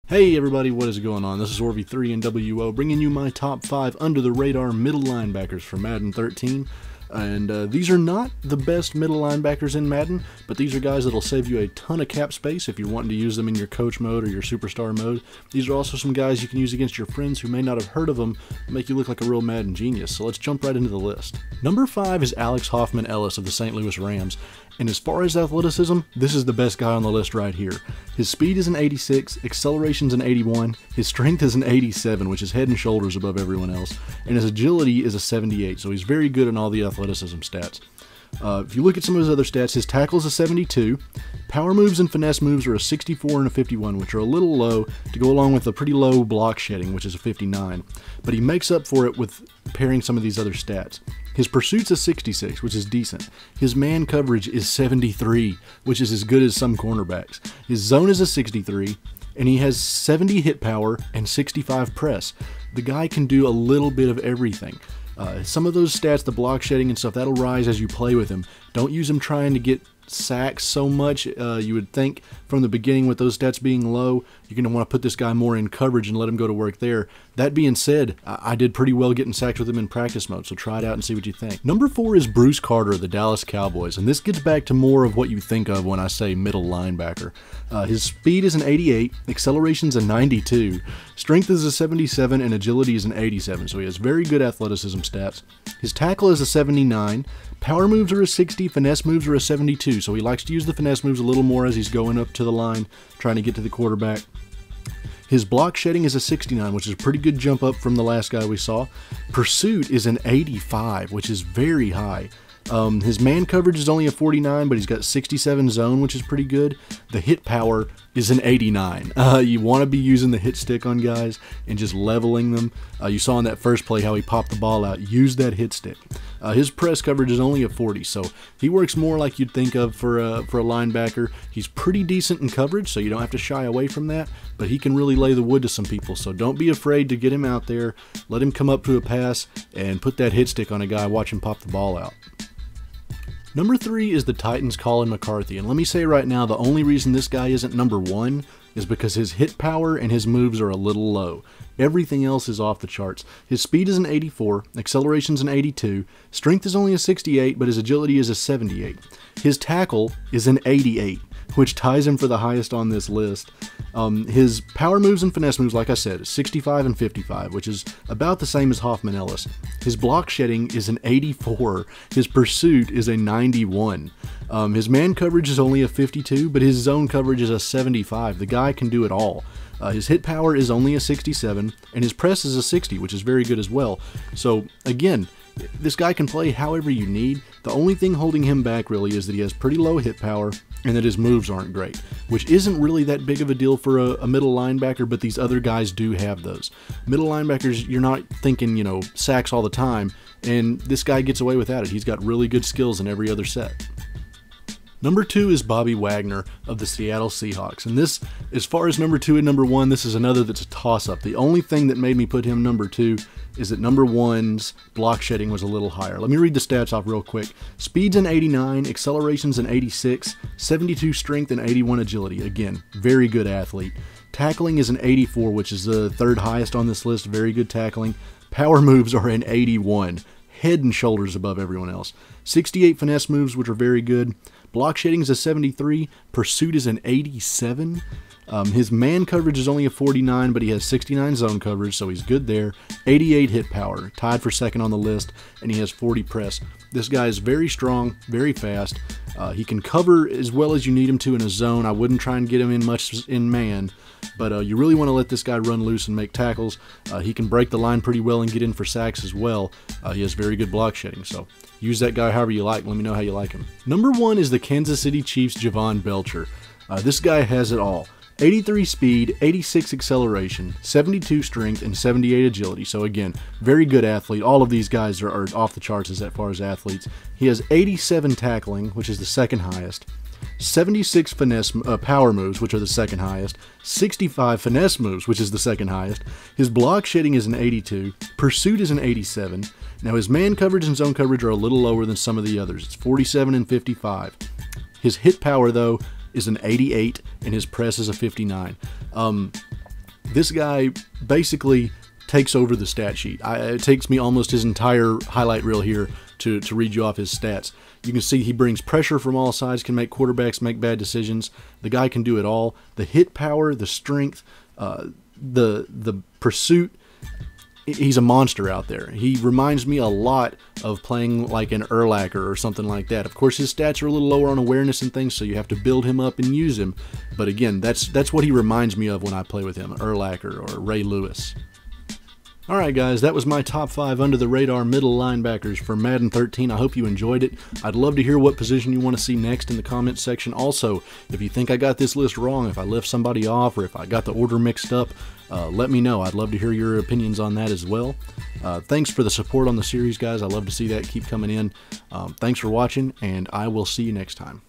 Hey everybody, what is going on? This is Orby3NWO bringing you my top 5 under-the-radar middle linebackers for Madden 13. And these are not the best middle linebackers in Madden, but these are guys that'll save you a ton of cap space if you're wanting to use them in your coach mode or your superstar mode. These are also some guys you can use against your friends who may not have heard of them, make you look like a real Madden genius. So let's jump right into the list. Number 5 is Hoffman Ellis of the St. Louis Rams. And as far as athleticism, this is the best guy on the list right here. His speed is an 86, acceleration's an 81, his strength is an 87, which is head and shoulders above everyone else, and his agility is a 78, so he's very good in all the athleticism stats. If you look at some of his other stats, his tackle is a 72, power moves and finesse moves are a 64 and a 51, which are a little low to go along with a pretty low block shedding, which is a 59, but he makes up for it with pairing some of these other stats. His pursuit's a 66, which is decent. His man coverage is 73, which is as good as some cornerbacks. His zone is a 63, and he has 70 hit power and 65 press. The guy can do a little bit of everything. Some of those stats, the block shedding and stuff, that'll rise as you play with him. Don't use him trying to get sacks so much. You would think from the beginning with those stats being low, you're going to want to put this guy more in coverage and let him go to work there. That being said, I did pretty well getting sacked with him in practice mode, so try it out and see what you think. Number 4 is Bruce Carter of the Dallas Cowboys, and this gets back to more of what you think of when I say middle linebacker. His speed is an 88, acceleration's a 92, strength is a 77, and agility is an 87, so he has very good athleticism stats. His tackle is a 79, power moves are a 60, finesse moves are a 72, so he likes to use the finesse moves a little more as he's going up to the line, trying to get to the quarterback. His block shedding is a 69, which is a pretty good jump up from the last guy we saw. Pursuit is an 85, which is very high. His man coverage is only a 49, but he's got 67 zone, which is pretty good. The hit power is an 89. You want to be using the hit stick on guys and just leveling them. You saw in that first play how he popped the ball out. Use that hit stick. His press coverage is only a 40, so he works more like you'd think of for a linebacker. He's pretty decent in coverage, so you don't have to shy away from that, but he can really lay the wood to some people, so don't be afraid to get him out there. Let him come up to a pass and put that hit stick on a guy, watch him pop the ball out. Number 3 is the Titans' Colin McCarthy, and let me say right now, the only reason this guy isn't number 1 is because his hit power and his moves are a little low. Everything else is off the charts. His speed is an 84, acceleration's an 82, strength is only a 68, but his agility is a 78. His tackle is an 88, which ties him for the highest on this list. His power moves and finesse moves, like I said, is 65 and 55, which is about the same as Hoffman Ellis. His block shedding is an 84. His pursuit is a 91. His man coverage is only a 52, but his zone coverage is a 75. The guy can do it all. His hit power is only a 67, and his press is a 60, which is very good as well. So, again, this guy can play however you need. The only thing holding him back really is that he has pretty low hit power and that his moves aren't great, which isn't really that big of a deal for a middle linebacker, but these other guys do have those. Middle linebackers, you're not thinking, sacks all the time, and this guy gets away without it. He's got really good skills in every other set. Number 2 is Bobby Wagner of the Seattle Seahawks, and this, as far as number 2 and number 1, this is another that's a toss-up. The only thing that made me put him number 2 is that number 1's block shedding was a little higher. Let me read the stats off real quick. Speed's an 89, acceleration's an 86, 72 strength, and 81 agility. Again, very good athlete. Tackling is an 84, which is the 3rd highest on this list. Very good tackling. Power moves are an 81. Head and shoulders above everyone else. 68 finesse moves, which are very good. Block shedding is a 73. Pursuit is an 87. His man coverage is only a 49, but he has 69 zone coverage, so he's good there. 88 hit power, tied for 2nd on the list, and he has 40 press. This guy is very strong, very fast. He can cover as well as you need him to in a zone. I wouldn't try and get him in much in man, but you really want to let this guy run loose and make tackles. He can break the line pretty well and get in for sacks as well. He has very good block shedding, so use that guy however you like. Let me know how you like him. Number 1 is the Kansas City Chiefs' Javon Belcher. This guy has it all. 83 speed, 86 acceleration, 72 strength, and 78 agility. So again, very good athlete. All of these guys are off the charts as far as athletes. He has 87 tackling, which is the 2nd highest, 76 finesse power moves, which are the 2nd highest, 65 finesse moves, which is the 2nd highest. His block shedding is an 82, pursuit is an 87. Now his man coverage and zone coverage are a little lower than some of the others. It's 47 and 55. His hit power, though, is an 88, and his press is a 59. This guy basically takes over the stat sheet. It takes me almost his entire highlight reel here to read you off his stats. You can see he brings pressure from all sides, can make quarterbacks make bad decisions. The guy can do it all. The hit power, the strength, the pursuit. He's a monster out there. He reminds me a lot of playing like an Urlacher or something like that. Of course, his stats are a little lower on awareness and things, so you have to build him up and use him. But again, that's what he reminds me of when I play with him, Urlacher or Ray Lewis. Alright guys, that was my top 5 under the radar middle linebackers for Madden 13. I hope you enjoyed it. I'd love to hear what position you want to see next in the comments section. Also, if you think I got this list wrong, if I left somebody off, or if I got the order mixed up, let me know. I'd love to hear your opinions on that as well. Thanks for the support on the series, guys. I love to see that keep coming in. Thanks for watching, and I will see you next time.